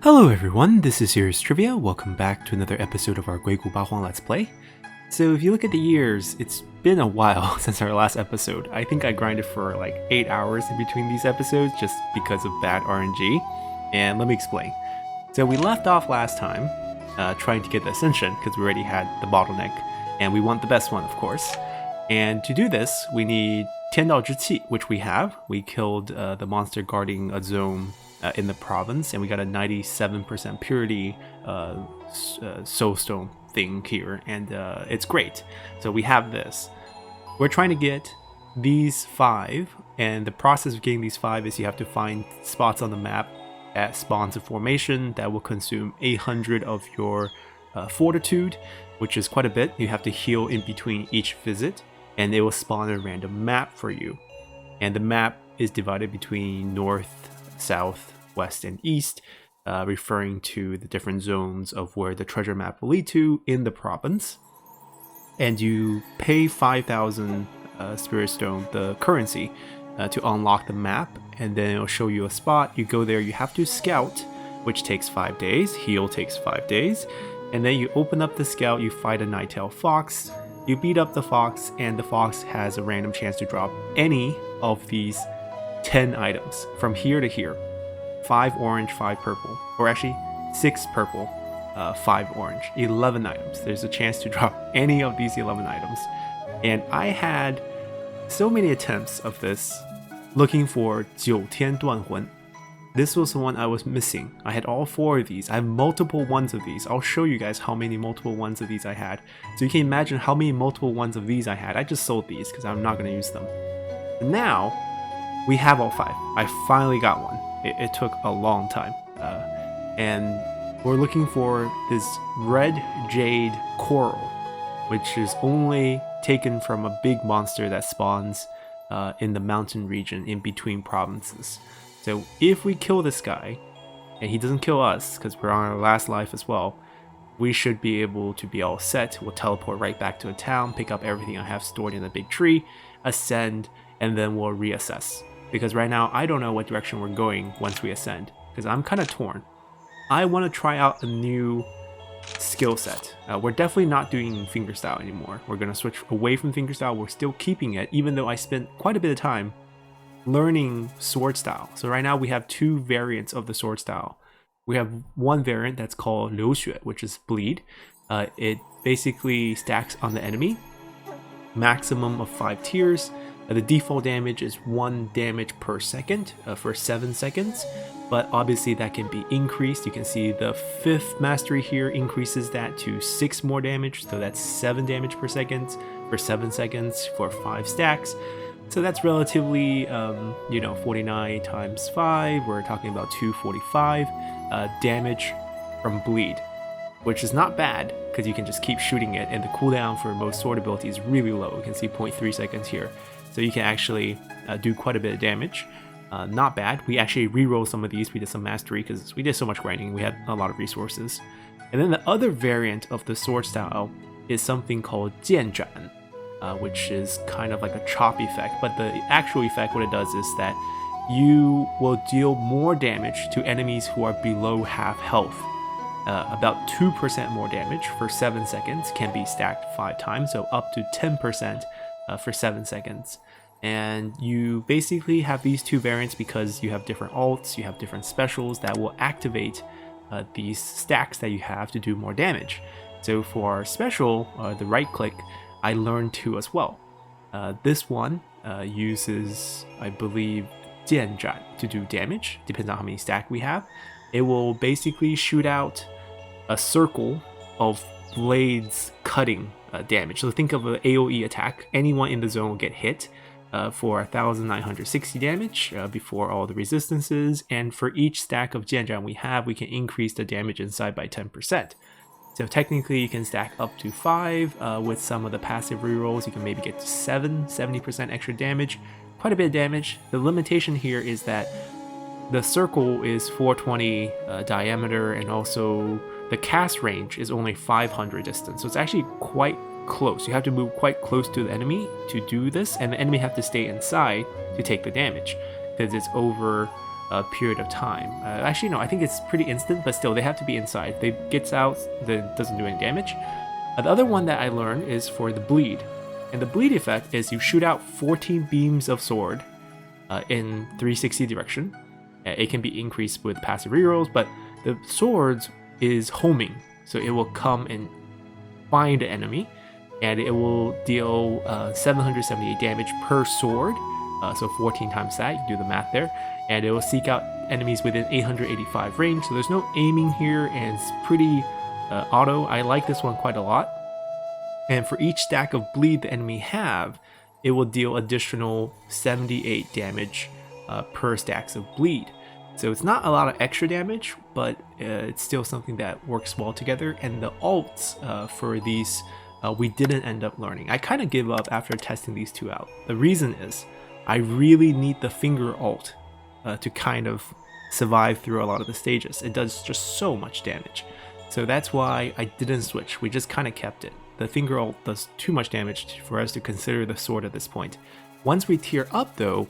Hello everyone, this is Serious Trivia. Welcome back to another episode of our 鬼谷八荒 Let's Play. So if you look at the years, it's been a while since our last episode. I think I grinded for like 8 hours in between these episodes just because of bad RNG. And let me explain. So we left off last time trying to get the Ascension because we already had the bottleneck. And we want the best one, of course. And to do this, we need 天道之气, which we have. We killed the monster guarding a zone in the province, and we got a 97% purity soulstone thing here, and it's great. So we have this. We're trying to get these 5, and the process of getting these 5 is you have to find spots on the map that spawns a formation that will consume 800 of your fortitude, which is quite a bit. You have to heal in between each visit, and it will spawn a random map for you. And the map is divided between north, south, west, and east, referring to the different zones of where the treasure map will lead to in the province. And you pay 5,000 spirit stone, the currency, to unlock the map, and then it'll show you a spot. You go there, you have to scout, which takes 5 days. Heal takes 5 days. And then you open up the scout, you fight a night-tailed fox, you beat up the fox, and the fox has a random chance to drop any of these 10 items from here to here. 5 orange, 5 purple, or actually 6 purple, 5 orange, 11 items. There's a chance to drop any of these 11 items. And I had so many attempts of this looking for 九天断魂. This was the one I was missing. I had all 4 of these. I have multiple ones of these. I'll show you guys how many multiple ones of these I had. So you can imagine how many multiple ones of these I had. I just sold these because I'm not going to use them. Now, we have all 5. I finally got one. It took a long time. And we're looking for this red jade coral, which is only taken from a big monster that spawns in the mountain region in between provinces. So if we kill this guy, and he doesn't kill us because we're on our last life as well, we should be able to be all set. We'll teleport right back to a town, pick up everything I have stored in the big tree, ascend, and then we'll reassess. Because right now, I don't know what direction we're going once we ascend, because I'm kind of torn. I want to try out a new skill set. We're definitely not doing fingerstyle anymore. We're going to switch away from fingerstyle. We're still keeping it, even though I spent quite a bit of time learning sword style. So right now we have 2 variants of the sword style. We have one variant that's called 流血, which is bleed. It basically stacks on the enemy, maximum of 5 tiers. The default damage is 1 damage per second for 7 seconds, but obviously that can be increased. You can see the 5th mastery here increases that to 6 more damage, so that's 7 damage per second for 7 seconds for 5 stacks. So that's relatively, 49 times 5, we're talking about 245 damage from bleed, which is not bad because you can just keep shooting it, and the cooldown for most sword ability is really low. You can see 0.3 seconds here. So you can actually do quite a bit of damage. Not bad. We actually re-rolled some of these. We did some mastery because we did so much grinding. We had a lot of resources. And then the other variant of the sword style is something called 剑斩, which is kind of like a chop effect. But the actual effect, what it does is that you will deal more damage to enemies who are below half health. About 2% more damage for 7 seconds can be stacked 5 times, so up to 10% for 7 seconds. And you basically have these 2 variants because you have different ults, you have different specials that will activate these stacks that you have to do more damage. So for our special, the right click, I learned 2 as well. This one uses, I believe, 剑斩 to do damage, depends on how many stack we have. It will basically shoot out a circle of blades cutting damage. So think of an AoE attack. Anyone in the zone will get hit for 1,960 damage before all the resistances. And for each stack of Jianzhan we have, we can increase the damage inside by 10%. So technically you can stack up to 5 with some of the passive rerolls. You can maybe get to 70% extra damage. Quite a bit of damage. The limitation here is that the circle is 420 diameter, and also the cast range is only 500 distance. So it's actually quite close. You have to move quite close to the enemy to do this, and the enemy have to stay inside to take the damage because it's over period of time. Actually, no, I think it's pretty instant, but still, they have to be inside. If they gets out, then it doesn't do any damage. The other one that I learned is for the bleed. And the bleed effect is you shoot out 14 beams of sword in 360 direction. It can be increased with passive rerolls, but the swords is homing. So it will come and find the enemy, and it will deal 778 damage per sword. So 14 times that, you can do the math there. And it will seek out enemies within 885 range. So there's no aiming here, and it's pretty auto. I like this one quite a lot. And for each stack of bleed the enemy have, it will deal additional 78 damage per stacks of bleed. So it's not a lot of extra damage, but it's still something that works well together. And the ults for these, we didn't end up learning. I kind of give up after testing these two out. The reason is, I really need the finger ult to kind of survive through a lot of the stages. It does just so much damage. So that's why I didn't switch. We just kind of kept it. The finger ult does too much damage for us to consider the sword at this point. Once we tier up though,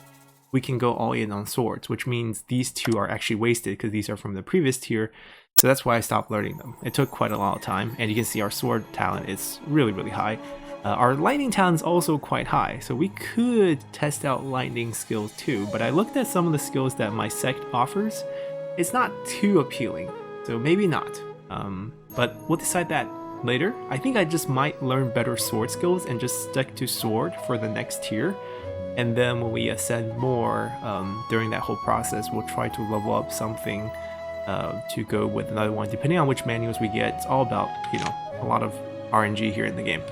we can go all in on swords, which means these two are actually wasted because these are from the previous tier. So that's why I stopped learning them. It took quite a lot of time, and you can see our sword talent is really, really high. Our lightning talent is also quite high, so we could test out lightning skills too, but I looked at some of the skills that my sect offers. It's not too appealing, so maybe not. But we'll decide that later. I think I just might learn better sword skills and just stick to sword for the next tier. And then when we ascend more, during that whole process, we'll try to level up something to go with another one, depending on which manuals we get. It's all about, you know, a lot of RNG here in the game.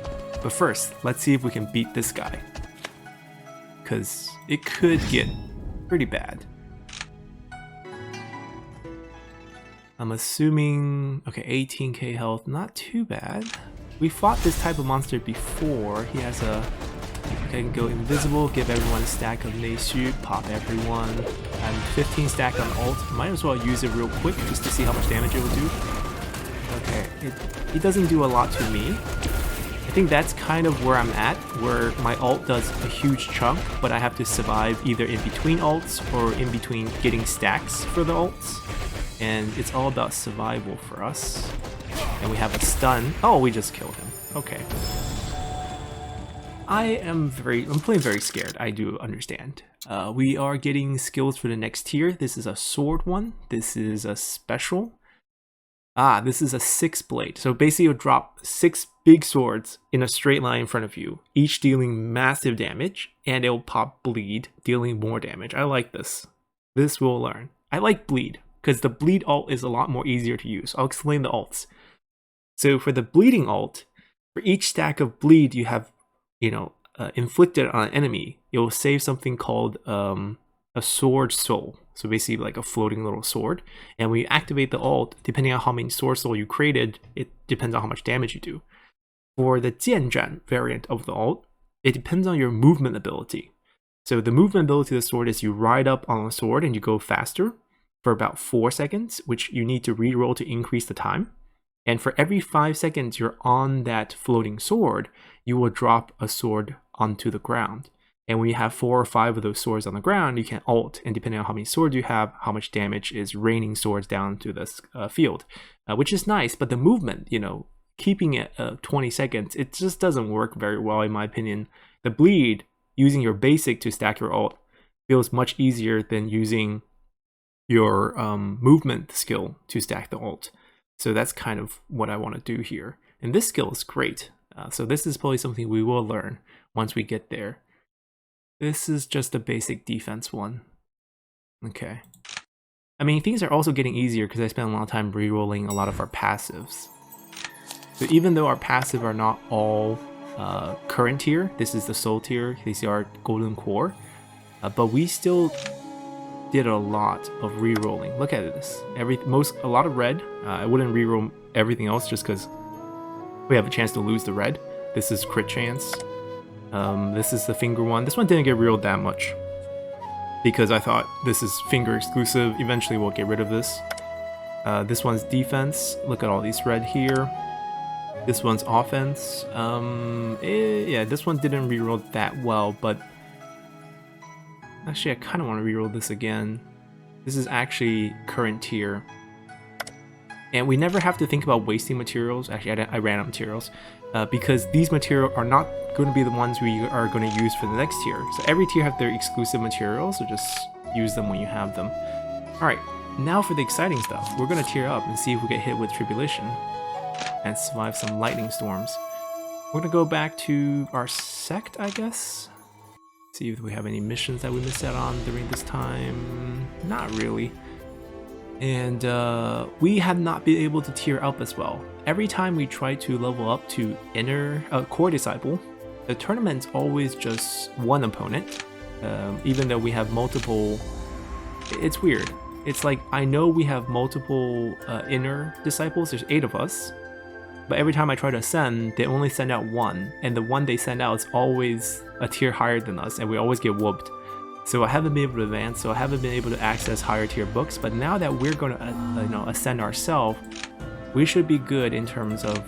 But first, let's see if we can beat this guy, because it could get pretty bad. I'm assuming, okay, 18k health, not too bad. We fought this type of monster before. He has a, can go invisible, give everyone a stack of Neishu, pop everyone, and 15 stack on ult. Might as well use it real quick just to see how much damage it will do. Okay, it doesn't do a lot to me. I think that's kind of where I'm at, where my ult does a huge chunk, but I have to survive either in between ults or in between getting stacks for the ults. And it's all about survival for us. And we have a stun. Oh, we just killed him. Okay. I'm playing very scared, I do understand. We are getting skills for the next tier. This is a sword one. This is a special. This is a 6 blade. So basically you'll drop 6 big swords in a straight line in front of you, each dealing massive damage, and it'll pop bleed, dealing more damage. I like this. This we'll learn. I like bleed, because the bleed ult is a lot more easier to use. I'll explain the ults. So for the bleeding ult, for each stack of bleed you have, inflicted on an enemy, it will save something called a sword soul. So basically like a floating little sword. And when you activate the ult, depending on how many sword soul you created, it depends on how much damage you do. For the Jianzhan variant of the ult, it depends on your movement ability. So the movement ability of the sword is you ride up on a sword and you go faster for about 4 seconds, which you need to reroll to increase the time. And for every 5 seconds you're on that floating sword, you will drop a sword onto the ground. And when you have 4 or 5 of those swords on the ground, you can ult, and depending on how many swords you have, how much damage is raining swords down to the field, which is nice. But the movement, keeping it 20 seconds, it just doesn't work very well in my opinion. The bleed, using your basic to stack your ult, feels much easier than using your movement skill to stack the ult. So that's kind of what I want to do here. And this skill is great. So this is probably something we will learn once we get there. This is just a basic defense one. Okay. I mean, things are also getting easier because I spent a lot of time re-rolling a lot of our passives. So even though our passive are not all current tier, this is the soul tier, these are golden core, but we still did a lot of re-rolling. Look at this. A lot of red. I wouldn't re-roll everything else just because we have a chance to lose the red. This is crit chance. This is the finger one. This one didn't get rerolled that much because I thought this is finger exclusive. Eventually we'll get rid of this. This one's defense. Look at all these red here. This one's offense. Yeah, this one didn't reroll that well, but actually I kind of want to reroll this again. This is actually current tier. And we never have to think about wasting materials. Actually, I ran out of materials. Because these materials are not going to be the ones we are going to use for the next tier. So every tier have their exclusive materials, so just use them when you have them. Alright, now for the exciting stuff. We're going to tier up and see if we get hit with tribulation and survive some lightning storms. We're going to go back to our sect, I guess. See if we have any missions that we missed out on during this time. Not really. And we have not been able to tier up as well. Every time we try to level up to inner core disciple, the tournament's always just one opponent. Even though we have multiple, it's weird. It's like, I know we have multiple inner disciples, there's 8 of us, but every time I try to ascend, they only send out one, and the one they send out is always a tier higher than us, and we always get whooped. So I haven't been able to advance, so I haven't been able to access higher tier books, but now that we're going to ascend ourselves, we should be good in terms of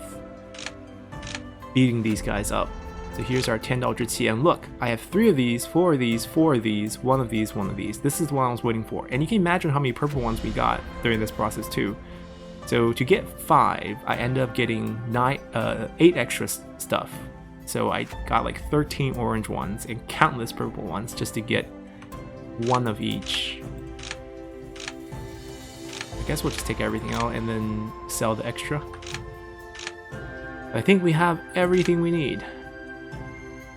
beating these guys up. So here's our 10 Eldritch Sea, and look, I have 3 of these, 4 of these, 4 of these, 1 of these, 1 of these. This is the one I was waiting for, and you can imagine how many purple ones we got during this process too. So to get 5, I ended up getting 8 extra stuff. So I got like 13 orange ones and countless purple ones just to get 1 of each. I guess we'll just take everything out and then sell the extra. I think we have everything we need.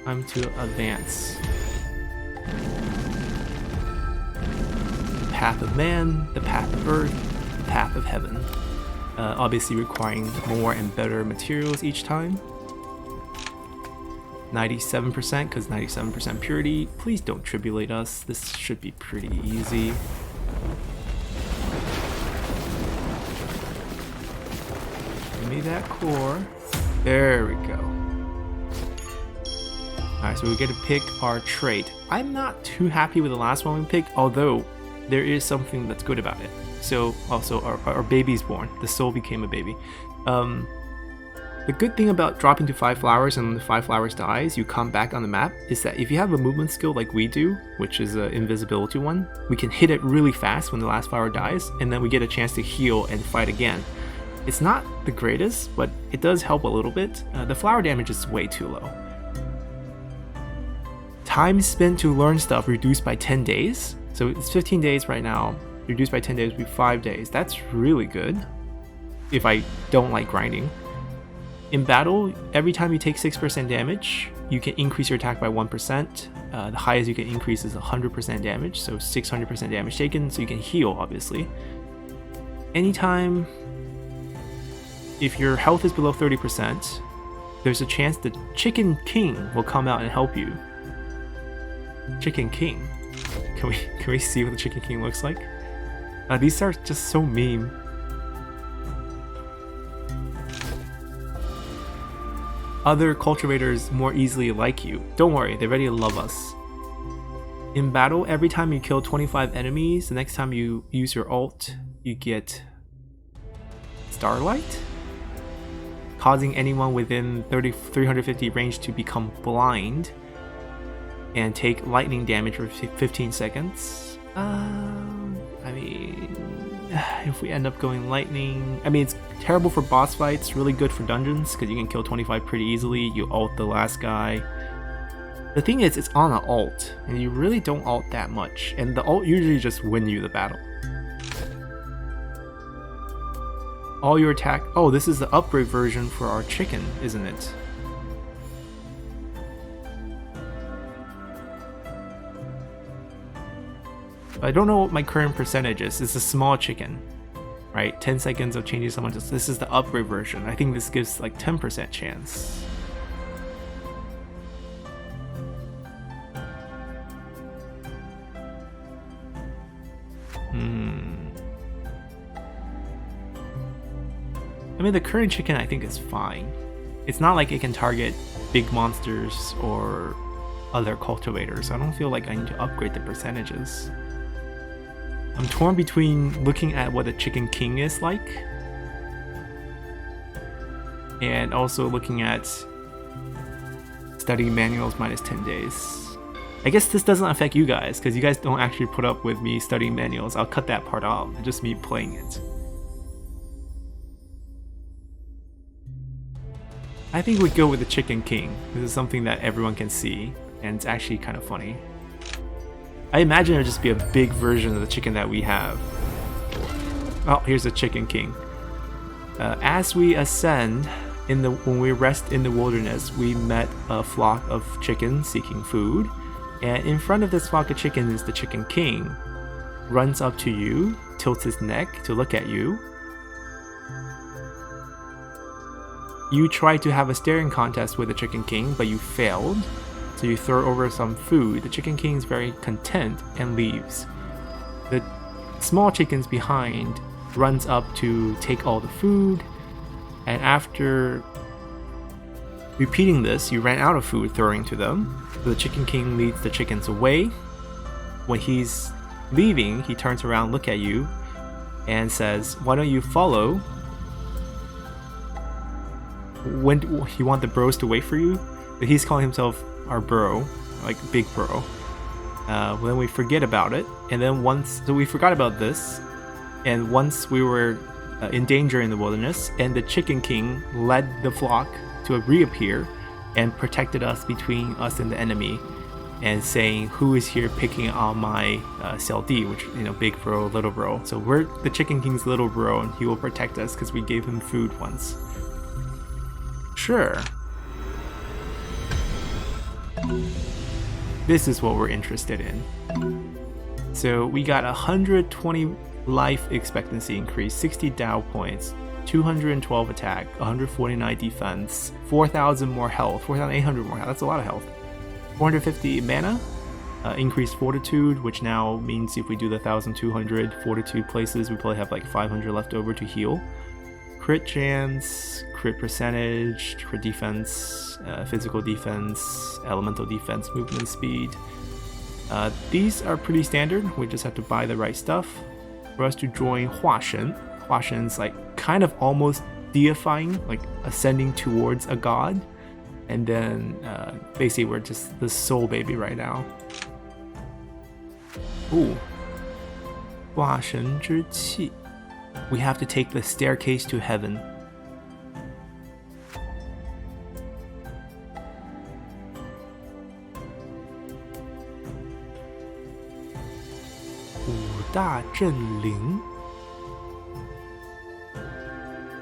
Time to advance. The path of man, the path of earth, the path of heaven. Obviously requiring more and better materials each time. 97% because 97% purity. Please don't tribulate us. This should be pretty easy. Give me that core. There we go. Alright, so we get to pick our trait. I'm not too happy with the last one we picked, although there is something that's good about it. So also our baby's born. The soul became a baby. The good thing about dropping to 5 flowers and when the 5 flowers dies, you come back on the map, is that if you have a movement skill like we do, which is an invisibility one, we can hit it really fast when the last flower dies, and then we get a chance to heal and fight again. It's not the greatest, but it does help a little bit. The flower damage is way too low. Time spent to learn stuff reduced by 10 days. So it's 15 days right now. Reduced by 10 days would be 5 days. That's really good if I don't like grinding. In battle, every time you take 6% damage, you can increase your attack by 1%. The highest you can increase is 100% damage, so 600% damage taken, so you can heal, obviously. Anytime, if your health is below 30%, there's a chance the Chicken King will come out and help you. Chicken King. Can we see what the Chicken King looks like? These are just so meme. Other cultivators more easily like you. Don't worry, they're ready to love us. In battle, every time you kill 25 enemies, the next time you use your ult, you get Starlight, causing anyone within 350 range to become blind and take lightning damage for 15 seconds. I mean, if we end up going lightning, I mean, it's terrible for boss fights, really good for dungeons because you can kill 25 pretty easily. You ult the last guy. The thing is, it's on an ult, and you really don't ult that much, and the ult usually just win you the battle. All your attack. Oh, this is the upgrade version for our chicken, isn't it? I don't know what my current percentage is. It's a small chicken, right? 10 seconds of changing someone. This is the upgrade version. I think this gives like 10% chance. I mean, the current chicken I think is fine. It's not like it can target big monsters or other cultivators. I don't feel like I need to upgrade the percentages. I'm torn between looking at what the Chicken King is like and also looking at studying manuals minus 10 days. I guess this doesn't affect you guys, because you guys don't actually put up with me studying manuals. I'll cut that part off, just me playing it. I think we go with the Chicken King. This is something that everyone can see, and it's actually kind of funny. I imagine it'll just be a big version of the chicken that we have. Oh, here's the Chicken King. As we ascend, when we rest in the wilderness, we met a flock of chickens seeking food. And in front of this flock of chickens is the Chicken King. Runs up to you, tilts his neck to look at you. You try to have a staring contest with the Chicken King, but you failed. So you throw over some food. The Chicken King is very content and leaves. The small chickens behind runs up to take all the food, and after repeating this, you ran out of food throwing to them. So the Chicken King leads the chickens away. When he's leaving, he turns around, look at you, and says, "Why don't you follow?" When you want the bros to wait for you, but he's calling himself our bro, like big bro. Then we forget about it, and then so we forgot about this, and once we were in danger in the wilderness, and the Chicken King led the flock to reappear and protected us between us and the enemy, and saying, "Who is here picking on my Xiaodi," which, you know, big bro, little bro. So we're the Chicken King's little bro, and he will protect us because we gave him food once. Sure. This is what we're interested in. So we got 120 life expectancy increase, 60 Dao points, 212 attack, 149 defense, 4,000 more health, 4,800 more health. That's a lot of health. 450 mana, increased fortitude, which now means if we do the 1,200 fortitude places, we probably have like 500 left over to heal. Crit chance, crit percentage, crit defense, physical defense, elemental defense, movement speed. These are pretty standard. We just have to buy the right stuff. For us to join Huang, Huang's like kind of almost deifying, like ascending towards a god. And then basically we're just the soul baby right now. Ooh. Huang zhi qi. We have to take the staircase to heaven.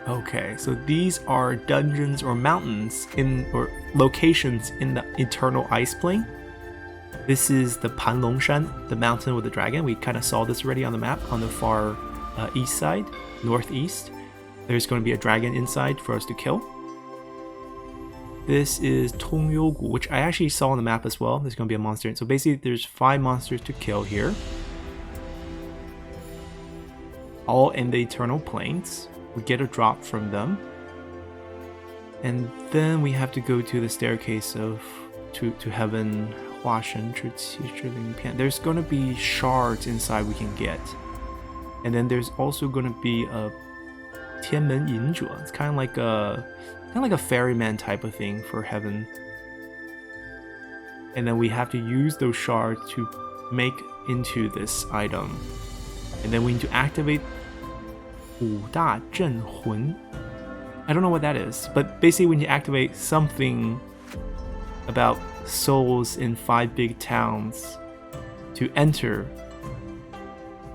Okay, so these are dungeons or mountains or locations in the eternal ice plane. This is the Panlongshan, the mountain with the dragon. We kind of saw this already on the map on the far east side, northeast. There's going to be a dragon inside for us to kill. This is Tongyougu, which I actually saw on the map as well. There's going to be a monster. So basically there's 5 monsters to kill here. All in the eternal plains. We get a drop from them. And then we have to go to the staircase to heaven. There's going to be shards inside we can get. And then there's also going to be a Tianmen Yinzhe. It's kind of like a ferryman type of thing for heaven. And then we have to use those shards to make into this item. And then we need to activate Wu Da Zhen Hun. I don't know what that is, but basically we need to activate something about souls in 5 big towns to enter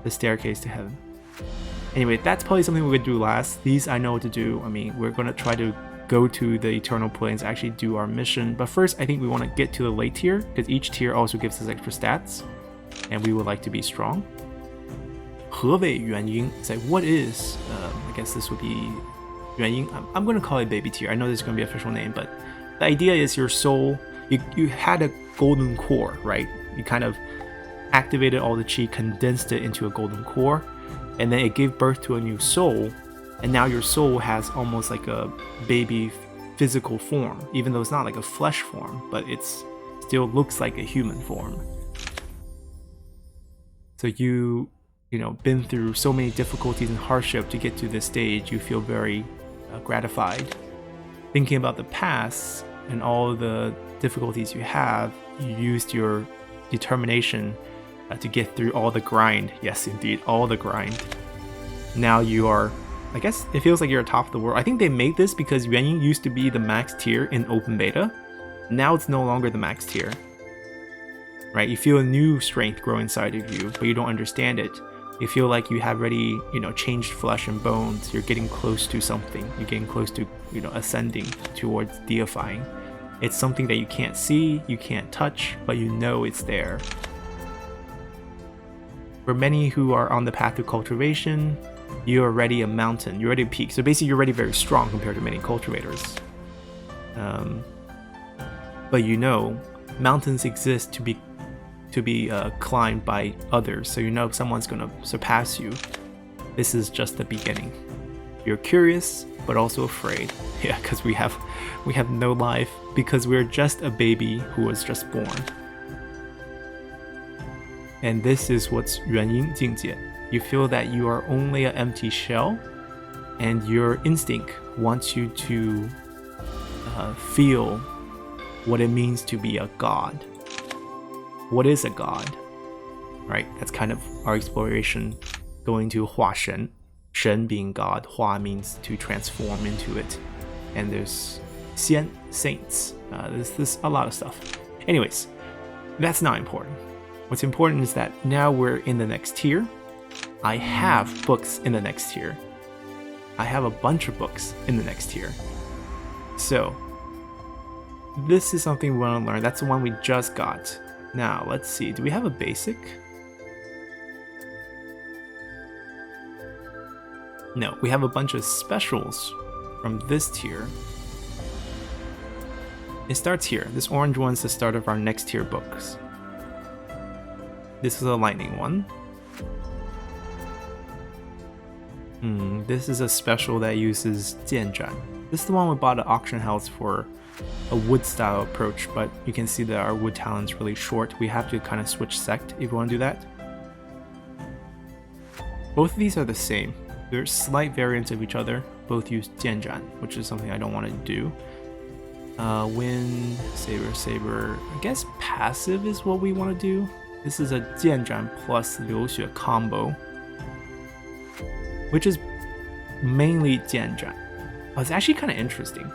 the staircase to heaven. Anyway, that's probably something we're going to do last. These I know what to do. I mean, we're going to try to go to the Eternal Plains, actually do our mission. But first, I think we want to get to the late tier, because each tier also gives us extra stats, and we would like to be strong. 何为元婴? It's like, what is, I guess this would be 元婴. I'm going to call it baby tier. I know this is going to be an official name, but the idea is your soul, you had a golden core, right? You kind of activated all the chi, condensed it into a golden core, and then it gave birth to a new soul, and now your soul has almost like a baby physical form, even though it's not like a flesh form, but it's still looks like a human form. So you know, been through so many difficulties and hardship to get to this stage, you feel very gratified. Thinking about the past and all the difficulties you have, you used your determination to get through all the grind. Yes, indeed, all the grind. Now you are, I guess it feels like you're atop of the world. I think they made this because Yuanying used to be the max tier in open beta. Now it's no longer the max tier. Right? You feel a new strength grow inside of you, but you don't understand it. You feel like you have already, changed flesh and bones. You're getting close to something. You're getting close to, ascending towards deifying. It's something that you can't see, you can't touch, but you know it's there. For many who are on the path to cultivation, you're already a mountain. You're already a peak. So basically, you're already very strong compared to many cultivators. But mountains exist to be climbed by others, so someone's gonna surpass you. This is just the beginning. You're curious, but also afraid. Yeah, because we have no life, because we're just a baby who was just born. And this is what's 元婴境界. You feel that you are only an empty shell, and your instinct wants you to feel what it means to be a god. What is a god? Right? That's kind of our exploration going to 化神. Shen being god, 化 means to transform into it. And there's 仙, saints. There's a lot of stuff. Anyways, that's not important. What's important is that now we're in the next tier. I have books in the next tier. I have a bunch of books in the next tier. So, this is something we want to learn. That's the one we just got. Now, let's see. Do we have a basic? No, we have a bunch of specials from this tier. It starts here. This orange one's the start of our next tier books. This is a lightning one. This is a special that uses 剑斩. This is the one we bought at auction house for a wood style approach, but you can see that our wood talent's really short. We have to kind of switch sect if we want to do that. Both of these are the same. They're slight variants of each other. Both use 剑斩, which is something I don't want to do. Wind, saber. I guess passive is what we want to do. This is a 剑斩 plus 流血 combo, which is mainly 剑斩. Oh, it's actually kind of interesting.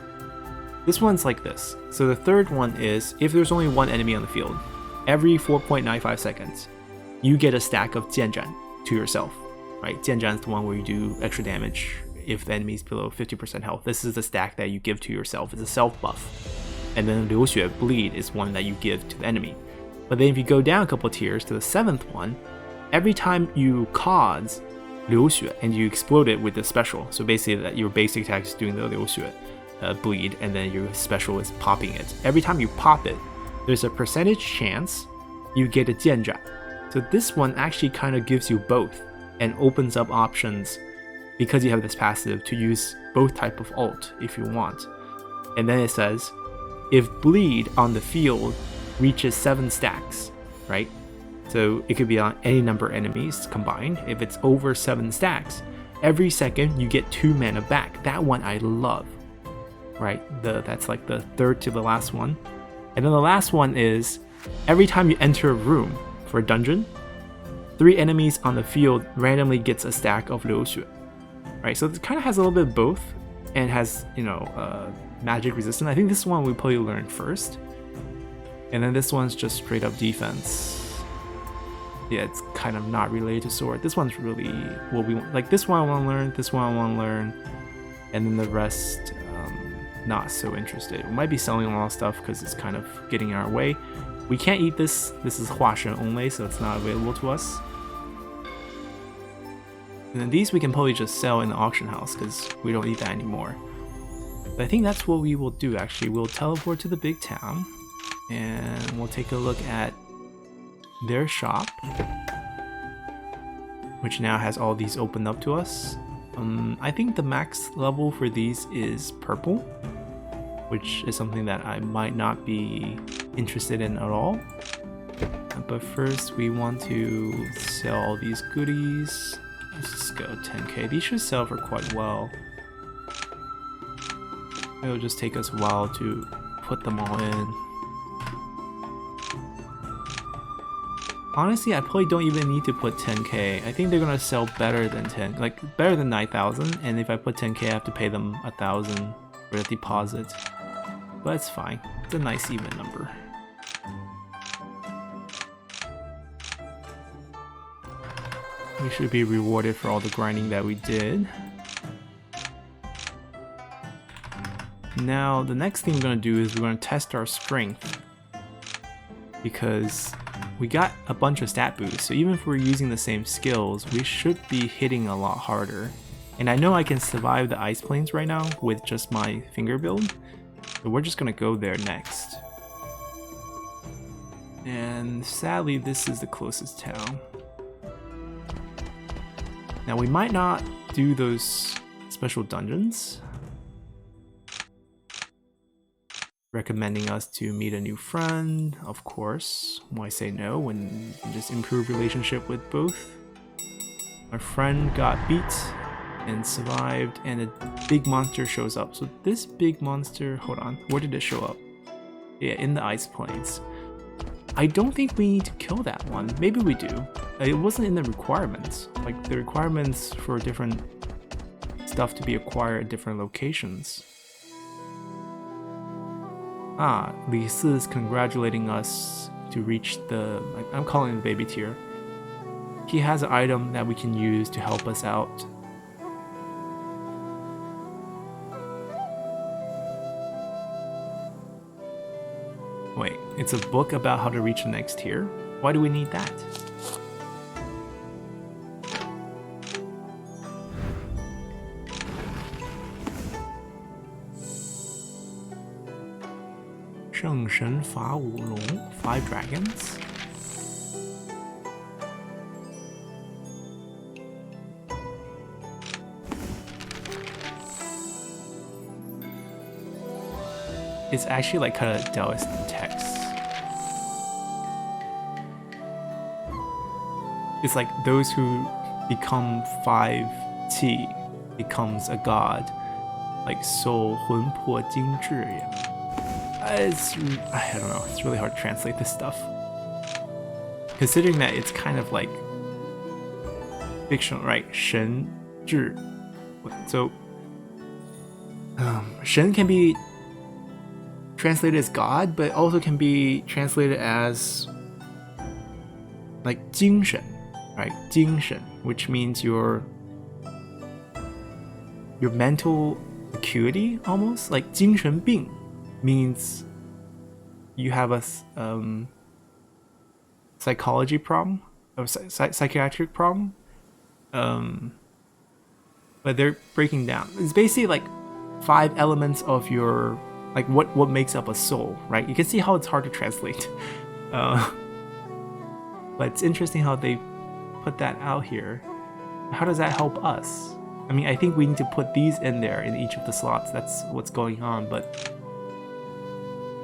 This one's like this. So the third one is, if there's only one enemy on the field, every 4.95 seconds, you get a stack of 剑斩 to yourself. Right? 剑斩 is the one where you do extra damage if the enemy is below 50% health. This is the stack that you give to yourself. It's a self buff. And then 流血 bleed is one that you give to the enemy. But then if you go down a couple tiers to the 7th one, every time you cause 流血 and you explode it with the special, so basically that your basic attack is doing the 流血 bleed, and then your special is popping it. Every time you pop it, there's a percentage chance you get a 剑斩. So this one actually kind of gives you both and opens up options, because you have this passive, to use both type of ult if you want. And then it says, if bleed on the field reaches 7 stacks, right? So it could be on any number of enemies combined. If it's over 7 stacks, every second you get 2 mana back. That one I love, right? That's like the third to the last one. And then the last one is, every time you enter a room for a dungeon, 3 enemies on the field randomly gets a stack of 流血. Right, so it kind of has a little bit of both, and has, magic resistance. I think this one we probably learn first. And then this one's just straight up defense. Yeah, it's kind of not related to sword. This one's really what we want. Like, this one I want to learn, this one I want to learn, and then the rest, not so interested. We might be selling a lot of stuff because it's kind of getting in our way. We can't eat this. This is 化神 only, so it's not available to us. And then these we can probably just sell in the auction house because we don't need that anymore. But I think that's what we will do actually. We'll teleport to the big town and we'll take a look at their shop, which now has all these opened up to us. I think the max level for these is purple, which is something that I might not be interested in at all. But first we want to sell all these goodies. Let's just go 10k. These should sell for quite well. It'll just take us a while to put them all in. honestly, I probably don't even need to put 10k. I think they're gonna sell better than 10, like better than 9,000. And if I put 10k, I have to pay them 1,000 for the deposit. But it's fine. It's a nice even number. We should be rewarded for all the grinding that we did. Now, the next thing we're going to do is we're going to test our strength. Because we got a bunch of stat boosts, so even if we're using the same skills, we should be hitting a lot harder. And I know I can survive the ice plains right now with just my finger build, so we're just going to go there next. And sadly, this is the closest town. Now we might not do those special dungeons, recommending us to meet a new friend, of course. Why say no when you can just improve relationship with both? Our friend got beat and survived, and a big monster shows up. So this big monster, hold on, where did it show up? Yeah, in the ice plains. I don't think we need to kill that one. Maybe we do. It wasn't in the requirements. Like the requirements for different stuff to be acquired at different locations. Ah, Li Si is congratulating us to reach the, I'm calling it baby tier. He has an item that we can use to help us out. Wait, it's a book about how to reach the next tier? Why do we need that? Sheng Shen Fa Wu Long, 5 dragons. It's actually like kind of Taoist text. It's like those who become 5T becomes a god, like soul 魂魄精致. I don't know. It's really hard to translate this stuff, considering that it's kind of like fictional, right? 神智. So, Shen can be translated as God, but also can be translated as like 精神, right? 精神, which means your mental acuity, almost like 精神病 means you have a psychology problem, or psychiatric problem. But they're breaking down. It's basically like 5 elements of your, like what makes up a soul, right? You can see how it's hard to translate. But it's interesting how they put that out here. How does that help us? I mean, I think we need to put these in there in each of the slots. That's what's going on, but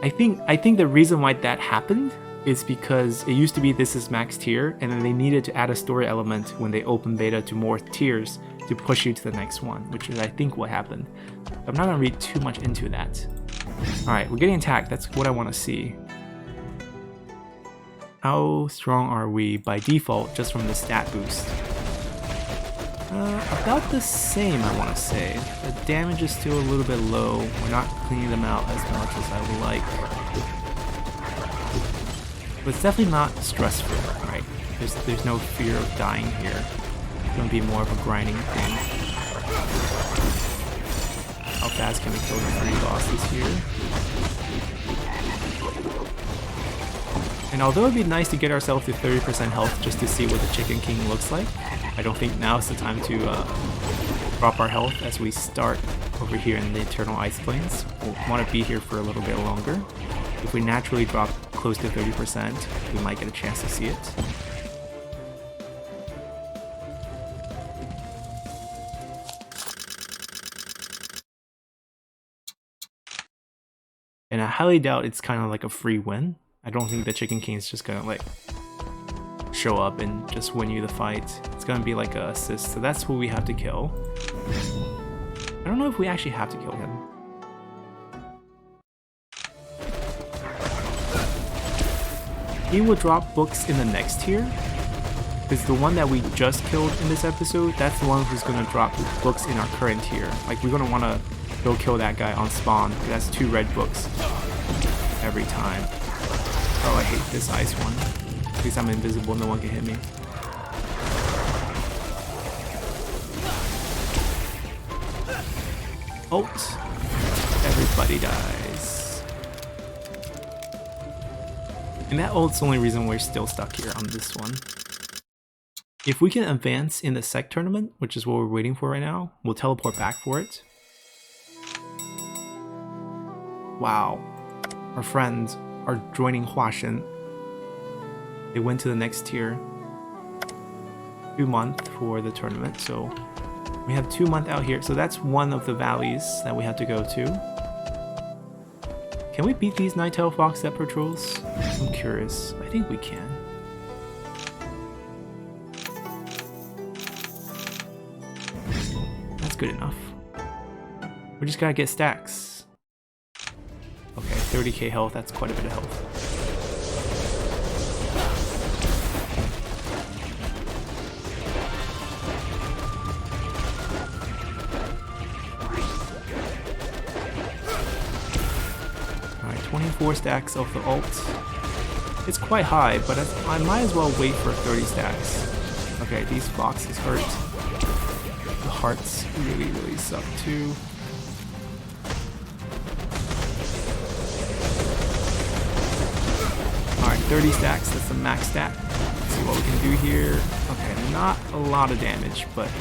I think the reason why that happened is because it used to be this is max tier, and then they needed to add a story element when they open beta to more tiers to push you to the next one, which is I think what happened. I'm not gonna read too much into that. Alright, we're getting attacked. That's what I want to see. How strong are we by default just from the stat boost? About the same, I want to say. The damage is still a little bit low. We're not cleaning them out as much as I would like. But it's definitely not stressful, right? There's no fear of dying here. It's going to be more of a grinding thing. How fast can we kill the 3 bosses here? And although it'd be nice to get ourselves to 30% health just to see what the Chicken King looks like, I don't think now is the time to drop our health as we start over here in the Eternal Ice Plains. We'll want to be here for a little bit longer. If we naturally drop close to 30%, we might get a chance to see it. And I highly doubt it's kind of like a free win. I don't think the Chicken King is just gonna like show up and just win you the fight. It's gonna be like an assist, so that's who we have to kill. I don't know if we actually have to kill him. he will drop books in the next tier. Because the one that we just killed in this episode, that's the one who's going to drop books in our current tier. Like, we're going to want to go kill that guy on spawn. That's 2 red books every time. Oh, I hate this ice one. At least I'm invisible, no one can hit me. Ult. Everybody dies. And that ult's the only reason we're still stuck here on this one. If we can advance in the sec tournament, which is what we're waiting for right now, we'll teleport back for it. Wow. Our friends are joining Huang. They went to the next tier. 2 months for the tournament, so we have 2 months out here. So that's one of the valleys that we have to go to. Can we beat these Nighttail Fox that patrols? I'm curious. I think we can. That's good enough. We just gotta get stacks. Okay, 30k health, that's quite a bit of health. Alright, 24 stacks of the ult. It's quite high, but I might as well wait for 30 stacks. Okay, these foxes hurt. The hearts really suck too. Alright, 30 stacks, that's the max stack. Let's see what we can do here. Okay, not a lot of damage, but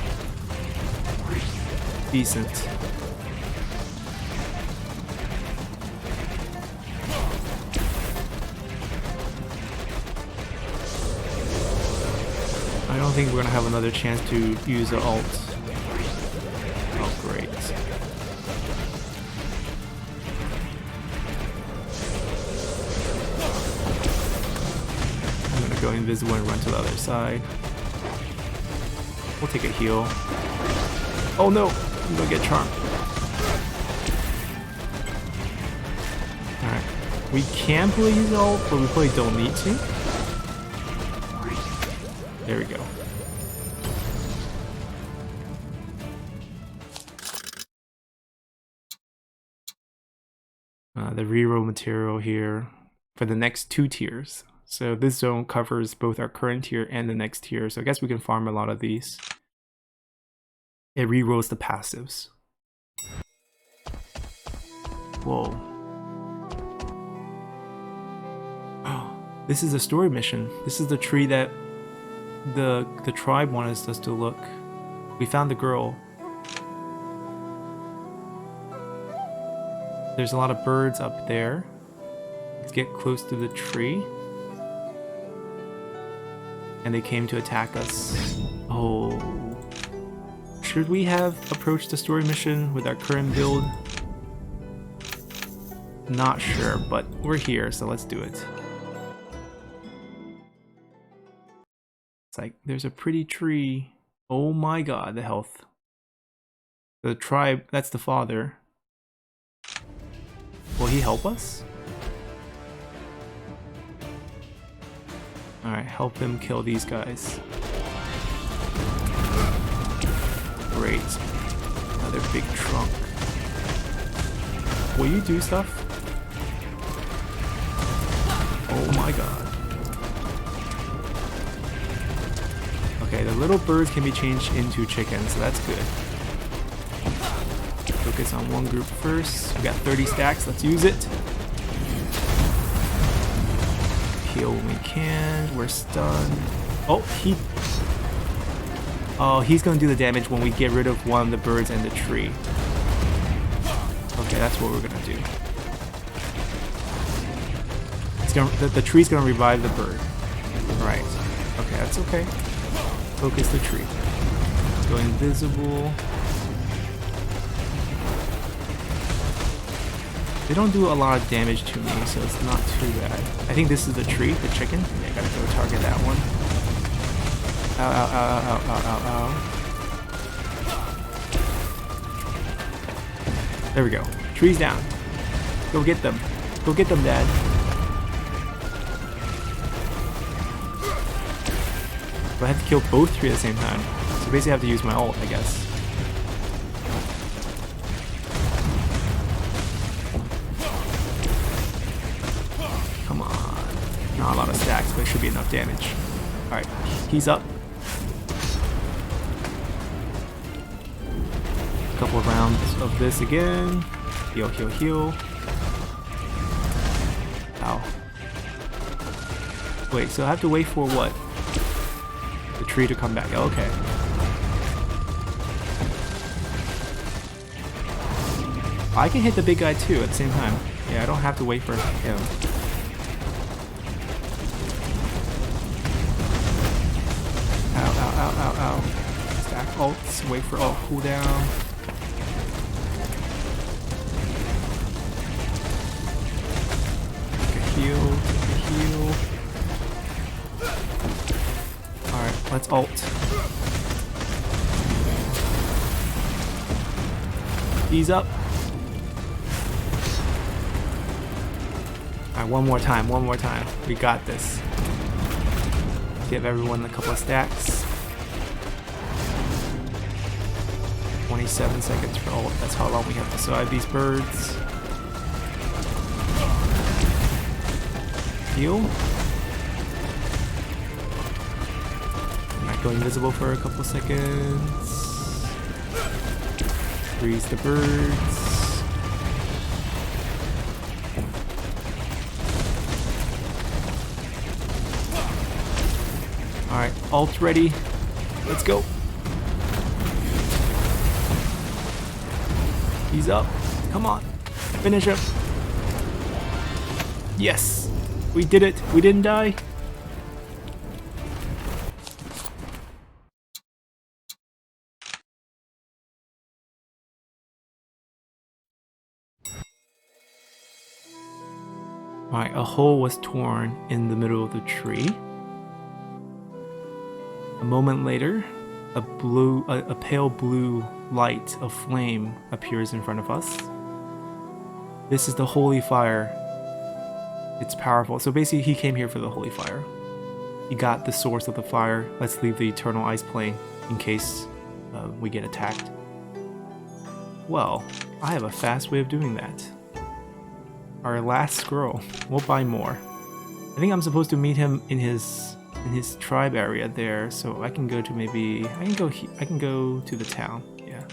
decent. I don't think we're gonna have another chance to use an ult. Oh, great. I'm gonna go invisible and run to the other side. We'll take a heal. Oh no! I'm gonna get charmed. Alright. We can probably use ult, but we probably don't need to. There we go. The reroll material here for the next 2 tiers. So this zone covers both our current tier and the next tier. So I guess we can farm a lot of these. It rerolls the passives. Whoa. Oh, this is a story mission. This is the tree that the tribe wanted us to look. We found the girl. There's a lot of birds up there. Let's get close to the tree. And they came to attack us. Oh. Should we have approached the story mission with our current build? Not sure, but we're here, so let's do it. It's like, there's a pretty tree. Oh my god, the health. The tribe, that's the father. Will he help us? Alright, help him kill these guys. Great. Another big trunk. Will you do stuff? Oh my god. Okay, the little birds can be changed into chickens, so that's good. Focus on one group first. We got 30 stacks, let's use it. Heal when we can. We're stunned. Oh, he's gonna do the damage when we get rid of one of the birds and the tree. Okay, that's what we're gonna do. It's gonna, the tree's gonna revive the bird. Right. Okay, that's okay. Focus the tree. Go invisible. They don't do a lot of damage to me, so it's not too bad. I think this is the tree, the chicken. Yeah, I gotta go target that one. Ow, ow, ow, ow, ow, ow. There we go. Tree's down. Go get them. Go get them, Dad. So I have to kill both 3 at the same time. So basically I have to use my ult, I guess. Come on. Not a lot of stacks, but it should be enough damage. Alright, he's up. A couple of rounds of this again. Heal, heal, heal. Ow. Wait, so I have to wait for what? The tree to come back. Okay. I can hit the big guy too at the same time. Yeah, I don't have to wait for him. Ow, ow, ow, ow, ow. Stack ults, wait for ult cooldown. Take a heal, take a heal. Alright, let's ult. Ease up. Alright, one more time, one more time. We got this. Give everyone a couple of stacks. 27 seconds for ult. That's how long we have to survive these birds. Heal. Might go invisible for a couple seconds. Freeze the birds. Alright, ult ready. Let's go. He's up. Come on. Finish him. Yes. We did it. We didn't die. Alright, a hole was torn in the middle of the tree. A moment later, a pale blue light of flame appears in front of us. This is the holy fire. It's powerful. So basically he came here for the holy fire. He got the source of the fire. Let's leave the eternal ice plane in case we get attacked. Well, I have a fast way of doing that. Our last scroll. We'll buy more. I think I'm supposed to meet him in his tribe area there, so I can go to maybe I can go to the town. Yeah.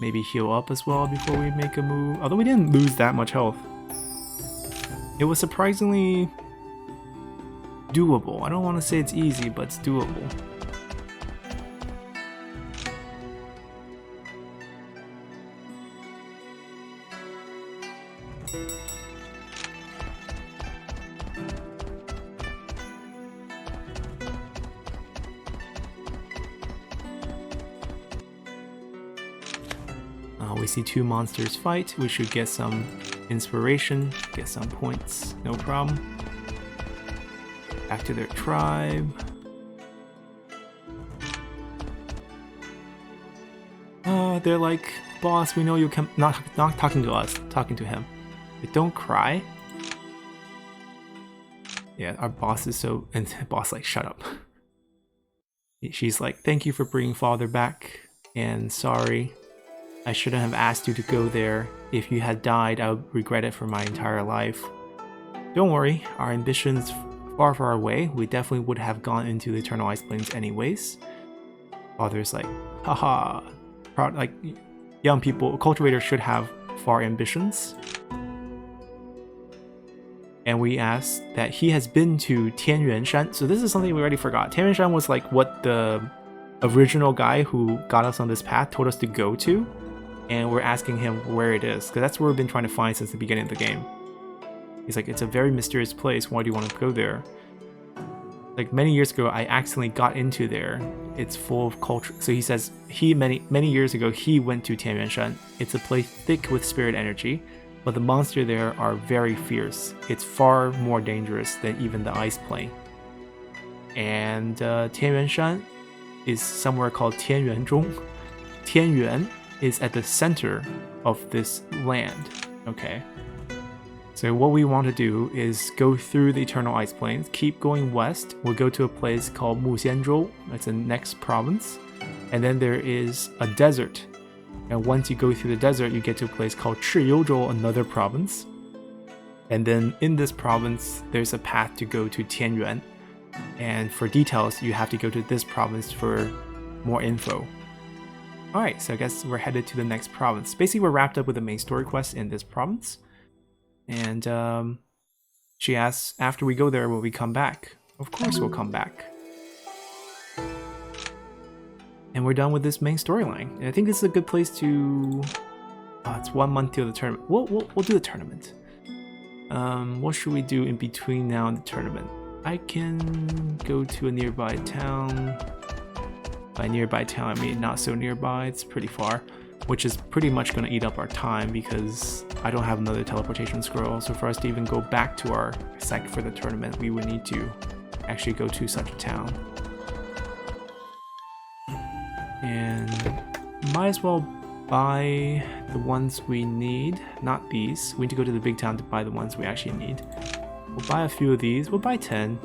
Maybe heal up as well before we make a move. Although we didn't lose that much health. It was surprisingly doable. I don't want to say it's easy, but it's doable. We see 2 monsters fight. We should get some inspiration, get some points, no problem. Back to their tribe. They're like, boss, we know you can not talking to us, talking to him. But don't cry. Yeah, our boss is so, and boss like, shut up. She's like, thank you for bringing father back, and sorry. I shouldn't have asked you to go there. If you had died, I would regret it for my entire life. Don't worry, our ambition's far, far away. We definitely would have gone into the Eternal Ice Plains anyways. Father's like, haha. Proud, like, young people, cultivators should have far ambitions. And we asked that he has been to Tianyuanshan. So this is something we already forgot. Tianyuanshan was like what the original guy who got us on this path told us to go to. And we're asking him where it is, because that's where we've been trying to find since the beginning of the game. He's like, it's a very mysterious place, why do you want to go there? Like many years ago, I accidentally got into there. It's full of culture. So he says, many years ago, he went to Tianyuanshan. It's a place thick with spirit energy, but the monsters there are very fierce. It's far more dangerous than even the ice plane. And Tianyuanshan is somewhere called Tianyuanzhong. Tianyuan is at the center of this land. Okay. So what we want to do is go through the Eternal Ice Plains, keep going west. We'll go to a place called Muxianzhou. That's the next province. And then there is a desert. And once you go through the desert, you get to a place called Chiyuzhou, another province. And then in this province, there's a path to go to Tianyuan. And for details, you have to go to this province for more info. Alright, so I guess we're headed to the next province. Basically, we're wrapped up with the main story quest in this province. And she asks, after we go there, will we come back? Of course we'll come back. And we're done with this main storyline. And I think this is a good place to... Oh, it's 1 month till the tournament. We'll do the tournament. What should we do in between now and the tournament? I can go to a nearby town. By nearby town, I mean not so nearby. It's pretty far. Which is pretty much going to eat up our time because I don't have another teleportation scroll. So for us to even go back to our site for the tournament, we would need to actually go to such a town. And might as well buy the ones we need. Not these. We need to go to the big town to buy the ones we actually need. We'll buy a few of these. We'll buy 10.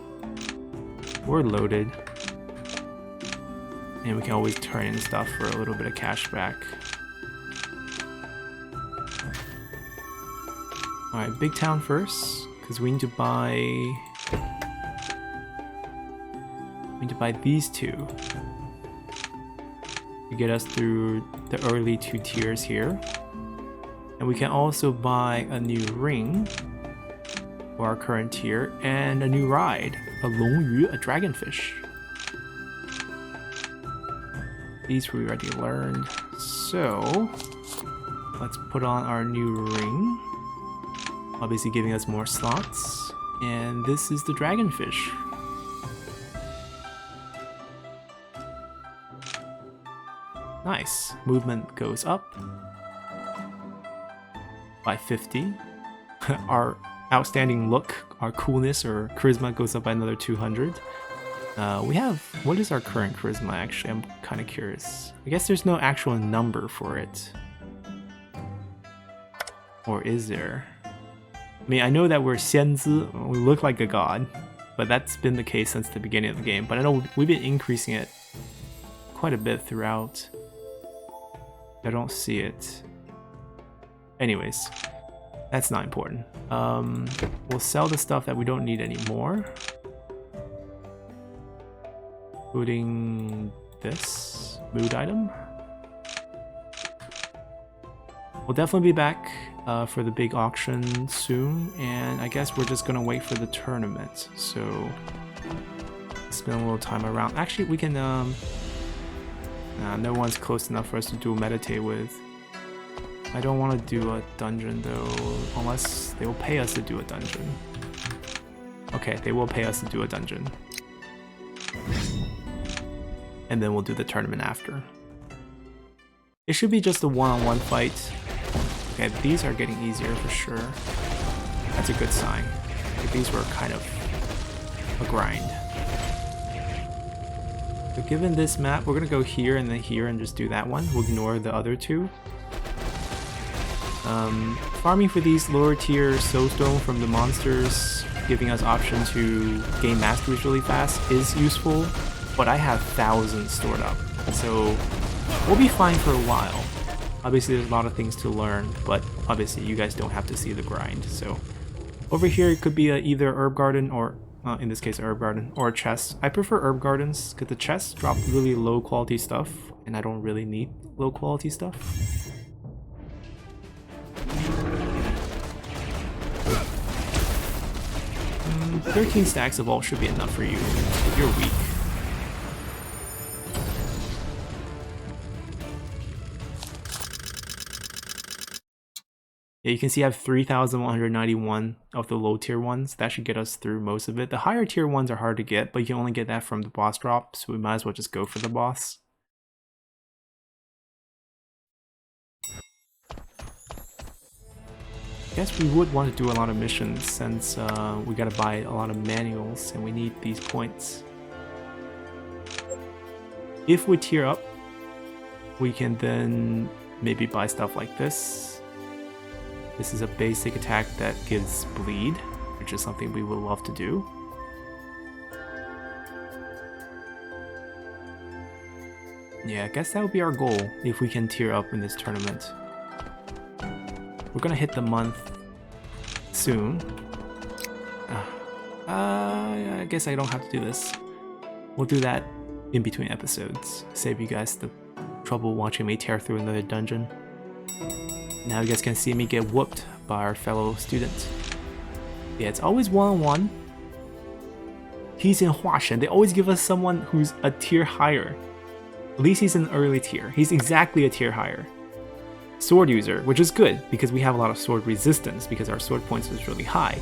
We're loaded. And we can always turn in stuff for a little bit of cash back. Alright, big town first, because we need to buy these two to get us through the early 2 tiers here. And we can also buy a new ring for our current tier and a new ride, a Longyu, a dragonfish. These we already learned. So let's put on our new ring. Obviously giving us more slots. And this is the dragonfish. Nice. Movement goes up by 50. Our outstanding look, our coolness or charisma goes up by another 200. We have... What is our current charisma actually? I'm kind of curious. I guess there's no actual number for it. Or is there? I mean, I know that we're Xianzi, we look like a god, but that's been the case since the beginning of the game. But I know we've been increasing it quite a bit throughout. I don't see it. Anyways, that's not important. We'll sell the stuff that we don't need anymore. Including this mood item. We'll definitely be back for the big auction soon, and I guess we're just gonna wait for the tournament. So spend a little time around. Actually, we can. No one's close enough for us to do a meditate with. I don't want to do a dungeon though, unless they will pay us to do a dungeon. Okay, they will pay us to do a dungeon. And then we'll do the tournament after. It should be just a one-on-one fight. Okay, these are getting easier for sure. That's a good sign. Like, these were kind of a grind. So given this map, we're gonna go here and then here and just do that one. We'll ignore the other two. Farming for these lower tier soulstone from the monsters, giving us option to gain masteries really fast is useful, but I have thousands stored up, so we'll be fine for a while. Obviously there's a lot of things to learn, but obviously you guys don't have to see the grind. So over here it could be either herb garden or in this case a herb garden or a chest. I prefer herb gardens because the chests drop really low quality stuff and I don't really need low quality stuff. 13 stacks of all should be enough for you if you're weak. Yeah, you can see I have 3,191 of the low tier ones. That should get us through most of it. The higher tier ones are hard to get, but you can only get that from the boss drop, so we might as well just go for the boss. I guess we would want to do a lot of missions since we gotta buy a lot of manuals and we need these points. If we tier up, we can then maybe buy stuff like this. This is a basic attack that gives bleed, which is something we would love to do. Yeah, I guess that would be our goal if we can tier up in this tournament. We're gonna hit the month soon. I guess I don't have to do this. We'll do that in between episodes. Save you guys the trouble watching me tear through another dungeon. Now you guys can see me get whooped by our fellow student. Yeah, it's always one-on-one. He's in Huang. They always give us someone who's a tier higher. At least he's an early tier. He's exactly a tier higher. Sword user, which is good because we have a lot of sword resistance because our sword points is really high.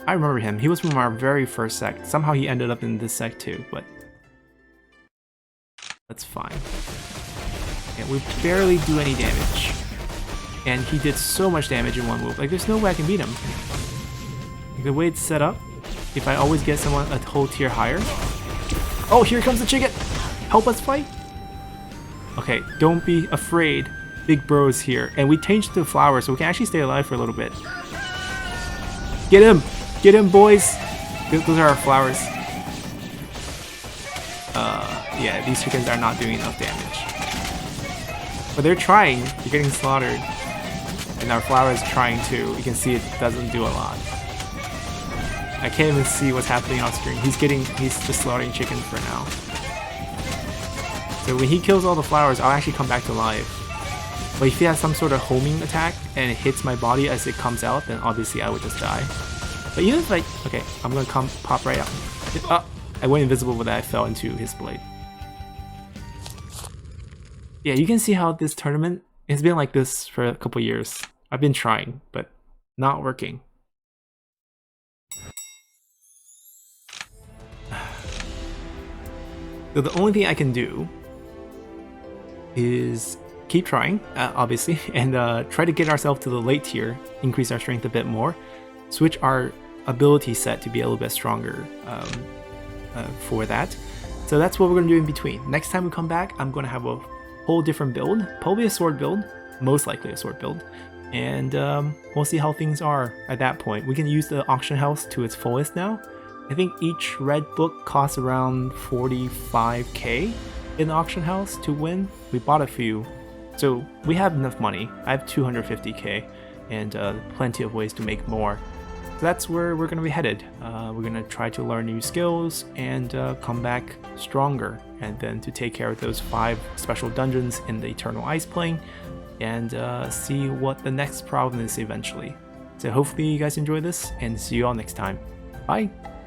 I remember him. He was from our very first sect. Somehow he ended up in this sect too, but that's fine. Yeah, we barely do any damage. And he did so much damage in one move. Like, there's no way I can beat him. Like, the way it's set up, if I always get someone a whole tier higher... Oh, here comes the chicken! Help us fight! Okay, don't be afraid. Big bro's here. And we changed the flower so we can actually stay alive for a little bit. Get him! Get him, boys! Those are our flowers. Yeah, these chickens are not doing enough damage. But they're trying. They're getting slaughtered. And our flower is trying too. You can see it doesn't do a lot. I can't even see what's happening off screen. He's just slaughtering chickens for now. So when he kills all the flowers, I'll actually come back to life. But if he has some sort of homing attack and it hits my body as it comes out, then obviously I would just die. But even if, like, okay, I'm gonna pop right out. I went invisible with that. I fell into his blade. Yeah, you can see how this tournament has been like this for a couple years. I've been trying, but not working. So the only thing I can do is keep trying, obviously, and try to get ourselves to the late tier, increase our strength a bit more, switch our ability set to be a little bit stronger for that. So that's what we're going to do in between. Next time we come back, I'm going to have a whole different build, probably a sword build, most likely a sword build, and we'll see how things are at that point. We can use the auction house to its fullest now. I think each red book costs around 45k in the auction house to win. We bought a few, so we have enough money. I have 250k and plenty of ways to make more. So that's where we're going to be headed. We're going to try to learn new skills and come back stronger, and then to take care of those 5 special dungeons in the Eternal Ice Plane and see what the next problem is eventually. So hopefully you guys enjoy this, and see you all next time. Bye!